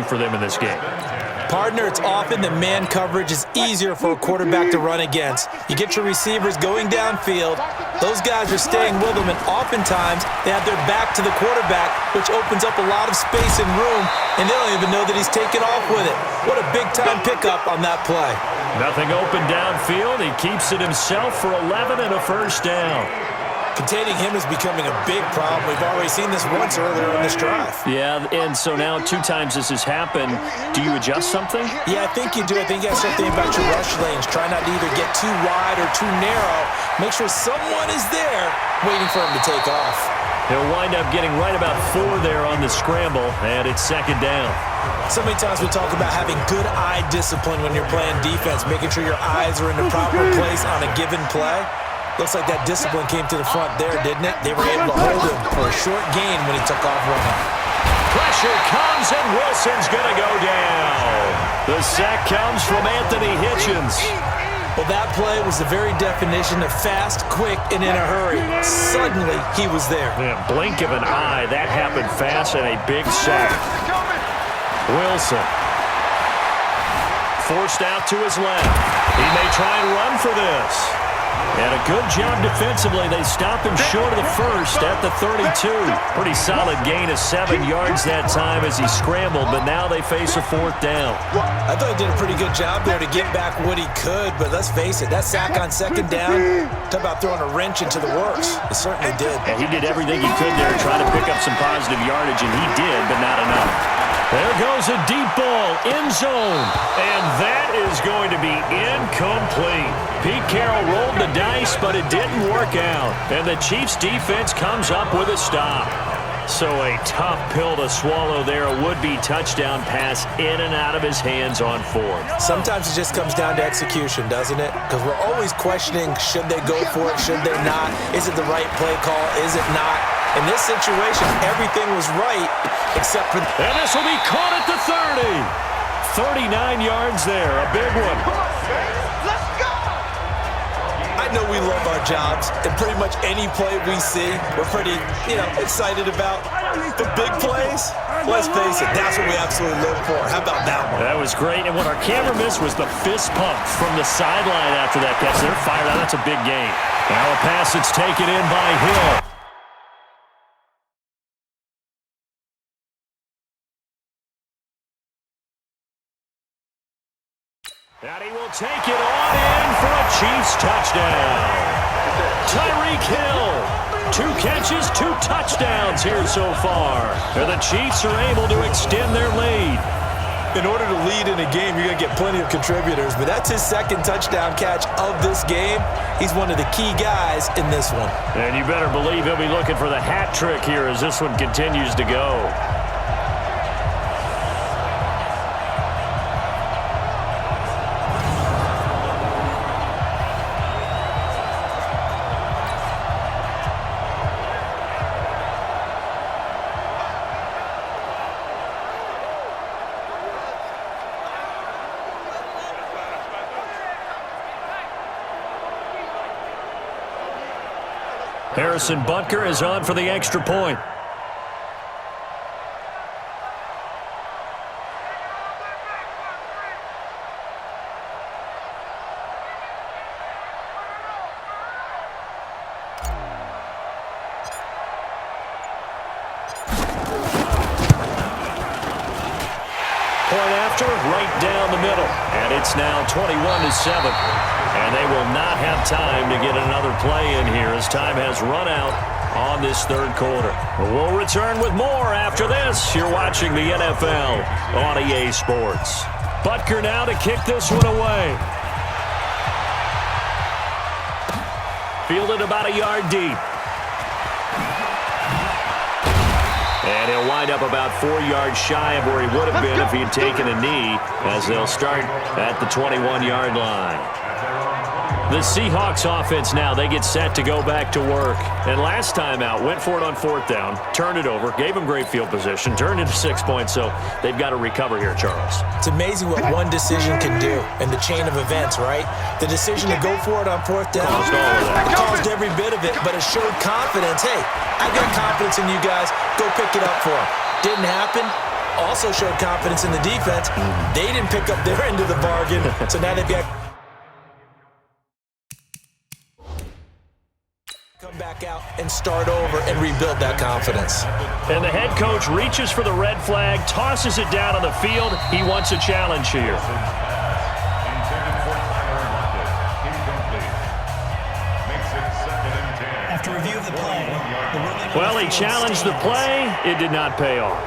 for them in this game. Partner, it's often that man coverage is easier for a quarterback to run against. You get your receivers going downfield. Those guys are staying with them, and oftentimes they have their back to the quarterback, which opens up a lot of space and room, and they don't even know that he's taken off with it. What a big-time pickup on that play. Nothing open downfield. He keeps it himself for 11 and a first down. Containing him is becoming a big problem. We've already seen this once earlier in this drive. Yeah, and so now 2 times this has happened. Do you adjust something? Yeah, I think you do. I think you have something about your rush lanes. Try not to either get too wide or too narrow. Make sure someone is there waiting for him to take off. He'll wind up getting right about 4 there on the scramble, and it's second down. So many times we talk about having good eye discipline when you're playing defense, making sure your eyes are in the proper place on a given play. Looks like that discipline came to the front there, didn't it? They were able to hold him for a short gain when he took off running. Pressure comes, and Wilson's going to go down. The sack comes from Anthony Hitchens. Well, that play was the very definition of fast, quick, and in a hurry. Suddenly, he was there. Yeah, blink of an eye. That happened fast, and a big sack. Wilson. Forced out to his left. He may try and run for this. And a good job defensively. They stop him short of the first at the 32. Pretty solid gain of 7 yards that time as he scrambled, but now they face a 4th down. I thought he did a pretty good job there to get back what he could, but let's face it, that sack on second down, talk about throwing a wrench into the works. It certainly did. And he did everything he could there to try to pick up some positive yardage, and he did, but not enough. There goes a deep ball, end zone, and that is going to be incomplete. Pete Carroll rolled the dice, but it didn't work out, and the Chiefs' defense comes up with a stop. So a tough pill to swallow there. A would-be touchdown pass in and out of his hands on 4th. Sometimes it just comes down to execution, doesn't it? Because we're always questioning, should they go for it, should they not? Is it the right play call, is it not? In this situation, everything was right, except for... And this will be caught at the 30. 39 yards there, a big one. Let's go! I know we love our jobs, and pretty much any play we see, we're pretty, excited about. The big plays, let's face it, that's what we absolutely live for. How about that one? That was great, and what our camera missed was the fist pump from the sideline after that catch. They're fired out. That's a big gain. Now a pass that's taken in by Hill. And he will take it on in for a Chiefs touchdown. Tyreek Hill, 2 catches, 2 touchdowns here so far. And the Chiefs are able to extend their lead. In order to lead in a game, you're going to get plenty of contributors, but that's his 2nd touchdown catch of this game. He's one of the key guys in this one. And you better believe he'll be looking for the hat trick here as this one continues to go. Harrison Butker is on for the extra point. Point after, right down the middle. And it's now 21-7. And they will not have time to get another play in here as time has run out on this 3rd quarter. We'll return with more after this. You're watching the NFL on EA Sports. Butker now to kick this one away. Fielded about a yard deep. And he'll wind up about 4 yards shy of where he would have been if he had taken a knee, as they'll start at the 21-yard line. The Seahawks offense now, they get set to go back to work. And last time out, went for it on 4th down, turned it over, gave them great field position, turned into 6 points, so they've got to recover here, Charles. It's amazing what one decision can do in the chain of events, right? The decision to go for it on 4th down, it caused every bit of it, but it showed confidence. Hey, I've got confidence in you guys. Go pick it up for them. Didn't happen. also showed confidence in the defense. They didn't pick up their end of the bargain, so now they've got come back out and start over and rebuild that confidence. And the head coach reaches for the red flag, tosses it down on the field. He wants a challenge here. After review of the play, well, he challenged the play. It did not pay off.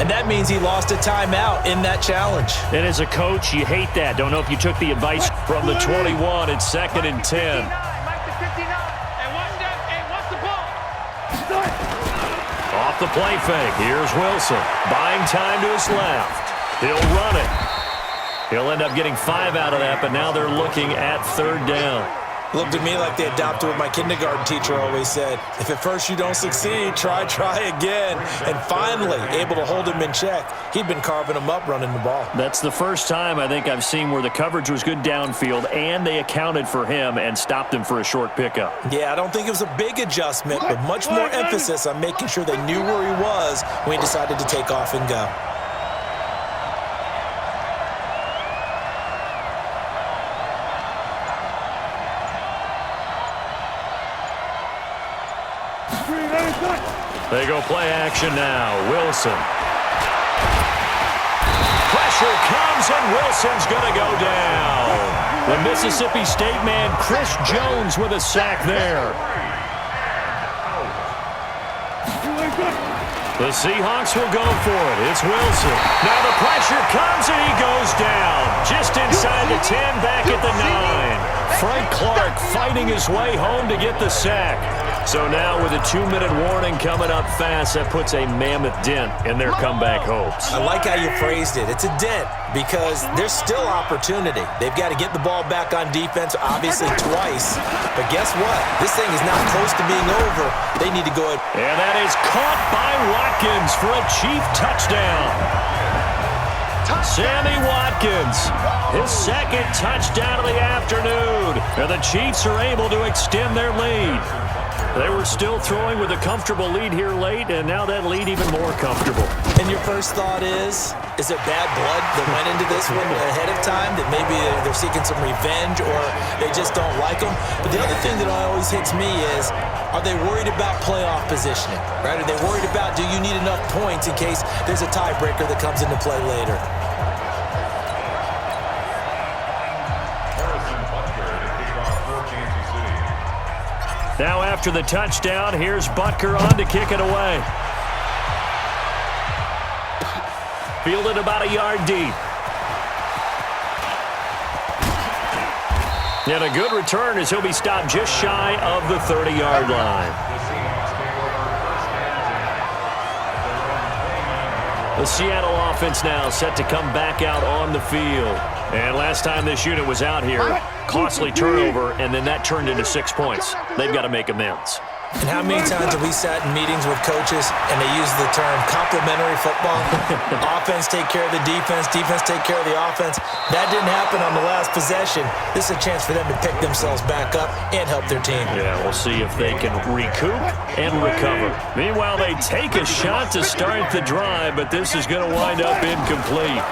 And that means he lost a timeout in that challenge. And as a coach, you hate that. Don't know if you took the advice from the 21. It's 2nd and 10. Off the play fake. Here's Wilson. Buying time to his left. He'll run it. He'll end up getting 5 out of that, but now they're looking at 3rd down. Looked at me like they adopted what my kindergarten teacher always said. If at first you don't succeed, try again. And finally, able to hold him in check. He'd been carving him up running the ball. That's the first time I think I've seen where the coverage was good downfield and they accounted for him and stopped him for a short pickup. Yeah, I don't think it was a big adjustment, but much more emphasis on making sure they knew where he was when he decided to take off and go. They go play action now. Wilson. Pressure comes, and Wilson's going to go down. The Mississippi State man, Chris Jones, with a sack there. The Seahawks will go for it. It's Wilson. Now the pressure comes, and he goes down. Just inside the 10, back at the 9. Frank Clark fighting his way home to get the sack. So now with a 2-minute warning coming up fast, that puts a mammoth dent in their comeback hopes. I like how you phrased it. It's a dent because there's still opportunity. They've got to get the ball back on defense, obviously twice. But guess what? This thing is not close to being over. They need to go ahead. And that is caught by Watkins for a Chief touchdown. Sammy Watkins, his 2nd touchdown of the afternoon. And the Chiefs are able to extend their lead. They were still throwing with a comfortable lead here late, and now that lead even more comfortable. And your first thought is it bad blood that went into this one ahead of time, that maybe they're seeking some revenge or they just don't like them? But the other thing that always hits me is, are they worried about playoff positioning? Right? Are they worried about, do you need enough points in case there's a tiebreaker that comes into play later? Now after the touchdown, here's Butker on to kick it away. Fielded about a yard deep. And a good return as he'll be stopped just shy of the 30-yard line. The Seattle offense now set to come back out on the field. And last time this unit was out here, costly turnover, and then that turned into 6 points. They've got to make amends. And how many times have we sat in meetings with coaches and they use the term complementary football? Offense take care of the defense, defense take care of the offense. That didn't happen on the last possession. This is a chance for them to pick themselves back up and help their team. Yeah, we'll see if they can recoup and recover. Meanwhile, they take a shot to start the drive, but this is going to wind up incomplete.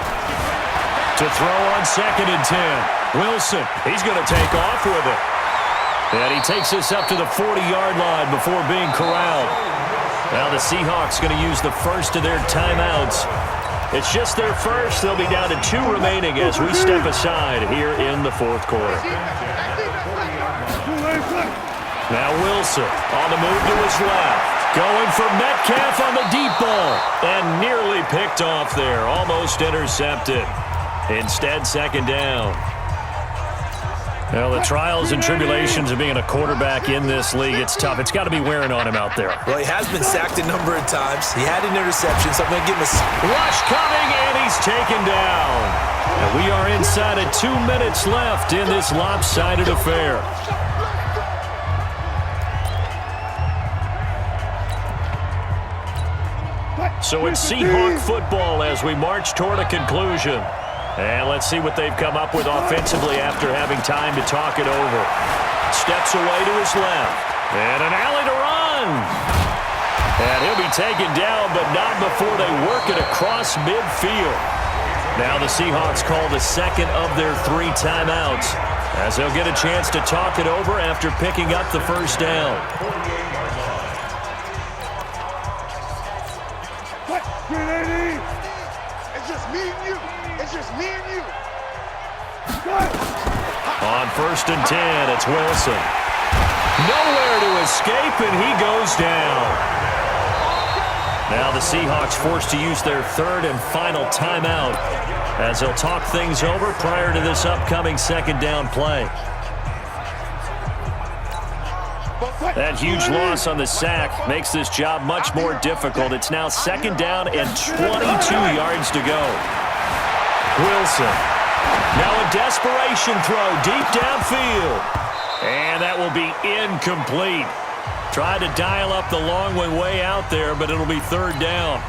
To throw on 2nd and 10. Wilson, he's going to take off with it. And he takes this up to the 40-yard line before being corralled. Now the Seahawks going to use the first of their timeouts. It's just their first. They'll be down to 2 remaining as we step aside here in the 4th quarter. Now Wilson on the move to his left. Going for Metcalf on the deep ball. And nearly picked off there. Almost intercepted. Instead, 2nd down. Well, the trials and tribulations of being a quarterback in this league, it's tough. It's got to be wearing on him out there. Well, he has been sacked a number of times. He had an interception, so I'm going to give him a... Rush coming, and he's taken down. And we are inside of 2 minutes left in this lopsided affair. So it's Seahawk football as we march toward a conclusion. And let's see what they've come up with offensively after having time to talk it over. Steps away to his left. And an alley to run. And he'll be taken down, but not before they work it across midfield. Now the Seahawks call the second of their 3 timeouts, as they'll get a chance to talk it over after picking up the first down. It's just me and you. It's just me and you. On 1st and 10, it's Wilson. Nowhere to escape, and he goes down. Now the Seahawks forced to use their 3rd and final timeout, as they'll talk things over prior to this upcoming 2nd down play. That huge loss on the sack makes this job much more difficult. It's now 2nd down and 22 yards to go. Wilson. Now a desperation throw deep downfield. And that will be incomplete. Tried to dial up the long way out there, but it'll be 3rd down.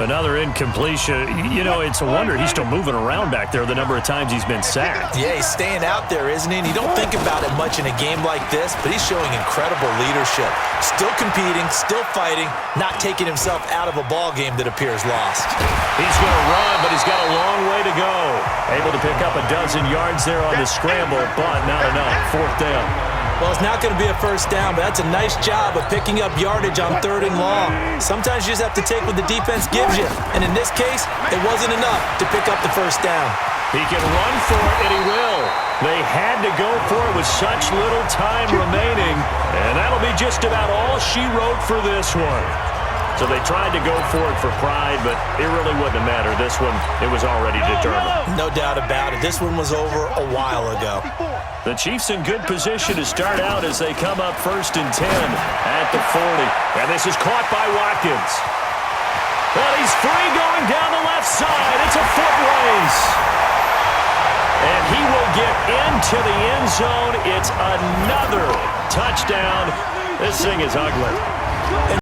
Another incompletion. You know, it's a wonder he's still moving around back there the number of times he's been sacked. Yeah, he's staying out there, isn't he? And you don't think about it much in a game like this, but he's showing incredible leadership. Still competing, still fighting, not taking himself out of a ball game that appears lost. He's going to run, but he's got a long way to go. Able to pick up a dozen yards there on the scramble, but not enough. 4th down. Well, it's not going to be a 1st down, but that's a nice job of picking up yardage on 3rd and long. Sometimes you just have to take what the defense gives you, and in this case, it wasn't enough to pick up the 1st down. He can run for it, and he will. They had to go for it with such little time remaining, and that'll be just about all she wrote for this one. So they tried to go for it for pride, but it really wouldn't have mattered. This one, it was already determined. No doubt about it. This one was over a while ago. The Chiefs in good position to start out as they come up 1st and 10 at the 40. And this is caught by Watkins. Well, he's free going down the left side. It's a foot race. And he will get into the end zone. It's another touchdown. This thing is ugly.